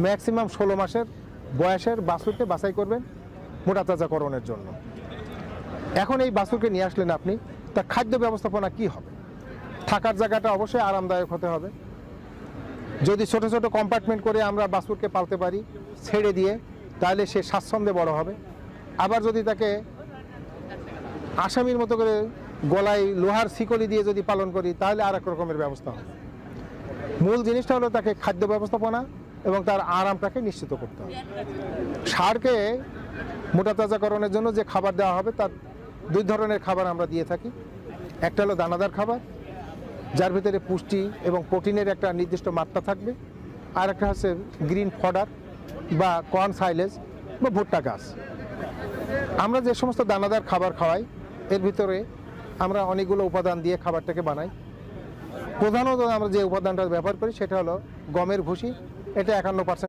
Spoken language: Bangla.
ম্যাক্সিমাম 16 মাসের বয়সের বাছুরকে বাছাই করবেন মোটা তাজাকরণের জন্য। এখন এই বাছুরকে নিয়ে আসলেন আপনি, তার খাদ্য ব্যবস্থাপনা কি হবে? থাকার জায়গাটা অবশ্যই আরামদায়ক হতে হবে। যদি ছোট ছোট কম্পার্টমেন্ট করে আমরা বাছুরকে পালতে পারি ছেড়ে দিয়ে, তাহলে সে স্বাচ্ছন্দ্যে বড় হবে। আবার যদি তাকে আসামির মতো করে গলায় লোহার শিকলি দিয়ে যদি পালন করি, তাহলে আর এক রকমের ব্যবস্থা হবে। মূল জিনিসটা হলো তাকে খাদ্য ব্যবস্থাপনা এবং তার আরামটাকে নিশ্চিত করতে হবে। ষাঁড়কে মোটা তাজাকরণের জন্য যে খাবার দেওয়া হবে তার দুই ধরনের খাবার আমরা দিয়ে থাকি। একটা হলো দানাদার খাবার, যার ভিতরে পুষ্টি এবং প্রোটিনের একটা নির্দিষ্ট মাত্রা থাকবে। আর একটা হচ্ছে গ্রিন ফডার বা কর্ন সাইলেজ বা ভুট্টা গাছ। আমরা যে সমস্ত দানাদার খাবার খাওয়াই, এর ভিতরে আমরা অনেকগুলো উপাদান দিয়ে খাবারটাকে বানাই। প্রধানত আমরা যে উপাদানটা ব্যবহার করি সেটা হলো গমের ভুসি। এটা 51%